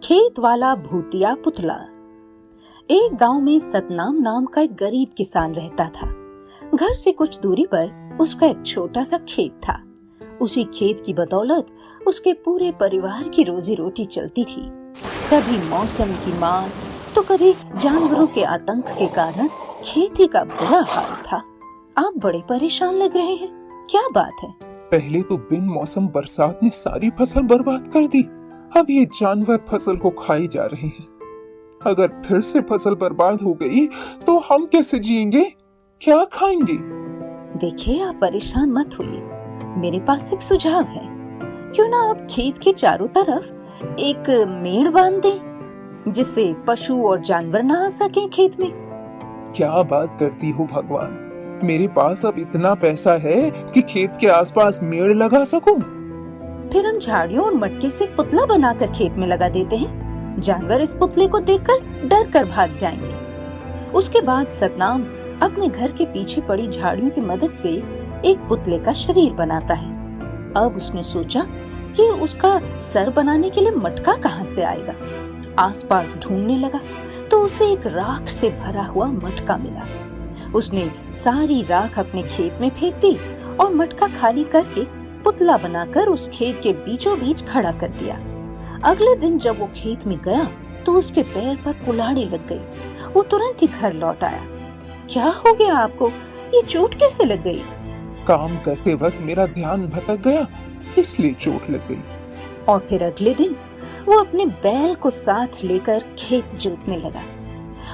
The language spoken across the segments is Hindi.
खेत वाला भूतिया पुतला। एक गांव में सतनाम नाम का एक गरीब किसान रहता था। घर से कुछ दूरी पर उसका एक छोटा सा खेत था। उसी खेत की बदौलत उसके पूरे परिवार की रोजी रोटी चलती थी। कभी मौसम की मार तो कभी जानवरों के आतंक के कारण खेती का बुरा हाल था। आप बड़े परेशान लग रहे हैं, क्या बात है? पहले तो बिन मौसम बरसात ने सारी फसल बर्बाद कर दी। अब ये जानवर फसल को खाई जा रहे हैं। अगर फिर से फसल बर्बाद हो गई तो हम कैसे जिएंगे, क्या खाएंगे? देखिए, आप परेशान मत होइए, मेरे पास एक सुझाव है। क्यों ना आप खेत के चारों तरफ एक मेड़ बांध दें, जिससे पशु और जानवर ना आ सकें खेत में। क्या बात करती हो भगवान, मेरे पास अब इतना पैसा है कि खेत के आसपास मेड़ लगा सकूं। फिर हम झाड़ियों और मटके से पुतला बनाकर खेत में लगा देते हैं। जानवर इस पुतले को देखकर डर कर भाग जाएंगे। उसके बाद सतनाम अपने घर के पीछे पड़ी झाड़ियों की मदद से एक पुतले का शरीर बनाता है। अब उसने सोचा कि उसका सर बनाने के लिए मटका कहाँ से आएगा। आसपास ढूंढने लगा तो उसे एक राख से भरा हुआ मटका मिला। उसने सारी राख अपने खेत में फेंक दी और मटका खाली करके पुतला बनाकर उस खेत के बीचों बीच खड़ा कर दिया। अगले दिन जब वो खेत में गया तो उसके पैर पर कुल्हाड़ी लग गई। वो तुरंत ही घर लौट आया। क्या हो गया आपको? ये चोट कैसे लग गई? काम करते वक्त मेरा ध्यान भटक गया, इसलिए चोट लग गई। और फिर अगले दिन वो अपने बैल को साथ लेकर खेत जोतने लगा।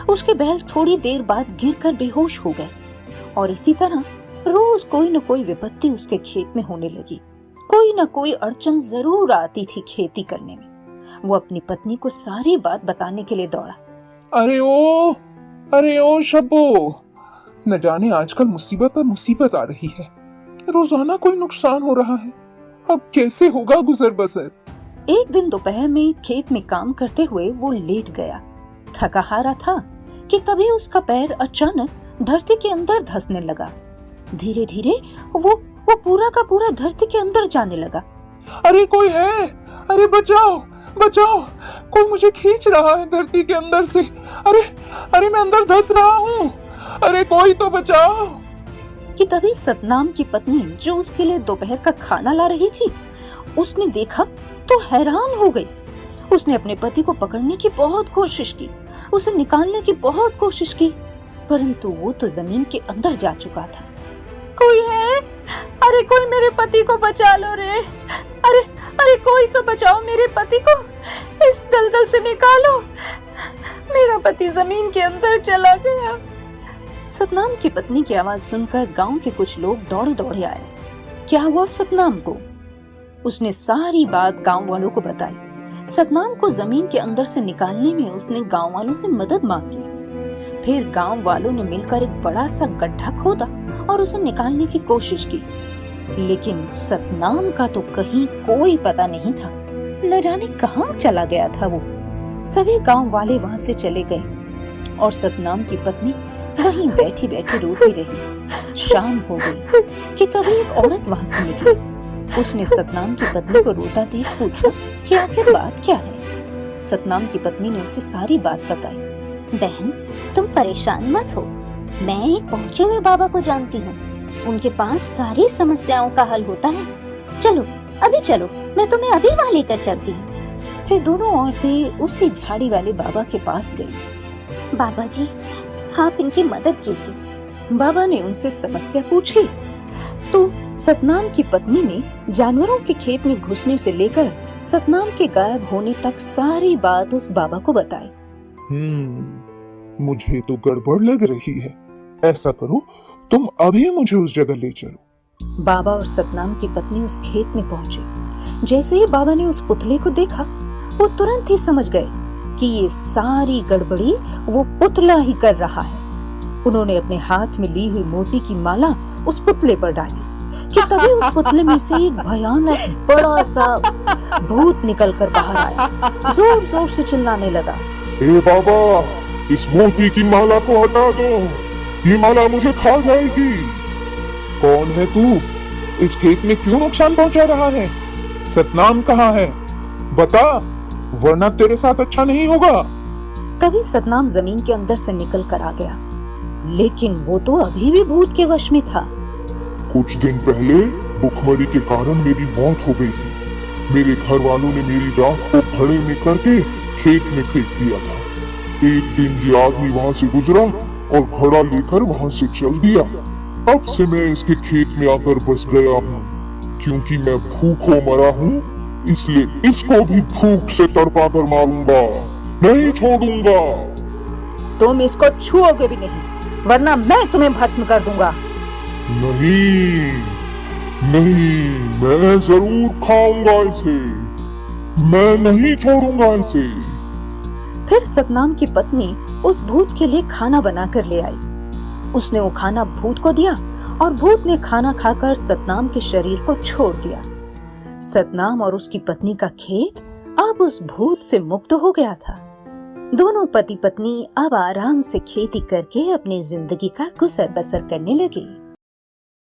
उसके बैल थोड़ी देर बाद गिरकर बेहोश हो गए और इसी तरह रोज कोई न कोई विपत्ति उसके खेत में होने लगी। कोई न कोई अड़चन जरूर आती थी खेती करने में। वो अपनी पत्नी को सारी बात बताने के लिए दौड़ा। अरे ओ शब्बो, न जाने आजकल मुसीबत पर मुसीबत आ रही है। रोजाना कोई नुकसान हो रहा है, अब कैसे होगा गुजर बसर। एक दिन दोपहर में खेत में काम करते हुए वो लेट गया। थका हारा था कि तभी उसका पैर अचानक धरती के अंदर धंसने लगा। धीरे धीरे वो पूरा का पूरा धरती के अंदर जाने लगा। अरे कोई है, अरे बचाओ बचाओ, कोई मुझे खींच रहा है धरती के अंदर से। अरे मैं अंदर धंस रहा हूँ, अरे कोई तो बचाओ। कि तभी सतनाम की पत्नी, जो उसके लिए दोपहर का खाना ला रही थी, उसने देखा तो हैरान हो गई। उसने अपने पति को पकड़ने की बहुत कोशिश की, उसे निकालने की बहुत कोशिश की, परंतु वो तो जमीन के अंदर जा चुका था। कोई है? अरे कोई मेरे पति को बचा लो रे। अरे कोई तो बचाओ मेरे पति को, इस दलदल से निकालो। मेरा पति जमीन के अंदर चला गया। सतनाम की पत्नी की आवाज सुनकर गांव के कुछ लोग दौड़े दौड़े आए। क्या हुआ सतनाम को? उसने सारी बात गांव वालों को बताई। सतनाम को जमीन के अंदर से निकालने में उसने गांव वालों से मदद मांगी। फिर गांव वालों ने मिलकर एक बड़ा सा गड्ढा खोदा और उसे निकालने की कोशिश की, लेकिन सतनाम का तो कहीं कोई पता नहीं था। न जाने कहां चला गया था वो। सभी गांव वाले वहां से चले गए और सतनाम की पत्नी वहीं बैठी बैठी रोती रही। शाम हो गई कि तभी एक औरत वहां से निकली। उसने सतनाम की पत्नी को रोता देख पूछा कि आखिर बात क्या है। सतनाम की पत्नी ने उसे सारी बात बताई। बहन, तुम परेशान मत हो, मैं एक पहुंचे हुए बाबा को जानती हूँ। उनके पास सारी समस्याओं का हल होता है। चलो अभी चलो, मैं तुम्हें अभी वहाँ लेकर चलती हूँ। फिर दोनों औरतें उसी झाड़ी वाले बाबा के पास गई। बाबा जी, आप इनकी मदद कीजिए। बाबा ने उनसे समस्या पूछी तो सतनाम की पत्नी ने जानवरों के खेत में घुसने से लेकर सतनाम के गायब होने तक सारी बात उस बाबा को बताई। मुझे तो गड़बड़ लग रही है। ऐसा करो, तुम अभी मुझे उस जगह ले चलो। बाबा और सतनाम की पत्नी उस खेत में पहुंचे। जैसे ही बाबा ने उस पुतले को देखा, वो तुरंत ही समझ गए कि ये सारी गड़बड़ी वो पुतला ही कर रहा है। उन्होंने अपने हाथ में ली हुई मोती की माला उस पुतले पर डाली कि तभी उस पुतले में से एक भयानक बड़ा सा भूत निकलकर बाहर आया। जोर जोर से चिल्लाने लगा, हे बाबा, इस मोती की माला को हटा दो, ये माला मुझे खा जाएगी। कौन है तू? इस खेत में क्यों नुकसान पहुंचा रहा है? सतनाम कहाँ है? बता। वरना तेरे साथ अच्छा नहीं होगा। तभी सतनाम जमीन के अंदर से निकल कर आ गया, लेकिन वो तो अभी भी भूत के वश में था। कुछ दिन पहले भुखमरी के कारण मेरी मौत हो गई थी। मेरे घर वालों ने मेरी राख को घड़े में करके खेत में फेंक दिया था। एक दिन ये आदमी वहाँ से गुजरा और घड़ा लेकर वहाँ से चल दिया। अब से मैं इसके खेत में आकर बस गया हूँ। क्योंकि मैं भूखों मरा हूँ, इसलिए इसको भी भूख से तड़पा कर मारूंगा, नहीं छोड़ूंगा। तुम इसको छुओगे भी नहीं, वरना मैं तुम्हें भस्म कर दूंगा। नहीं नहीं, मैं जरूर खाऊंगा इसे, मैं नहीं छोड़ूंगा इसे। फिर सतनाम की पत्नी उस भूत के लिए खाना बनाकर ले आई। उसने वो खाना भूत को दिया और भूत ने खाना खाकर सतनाम के शरीर को छोड़ दिया। सतनाम और उसकी पत्नी का खेत अब उस भूत से मुक्त हो गया था। दोनों पति पत्नी अब आराम से खेती करके अपनी जिंदगी का गुजर बसर करने लगे।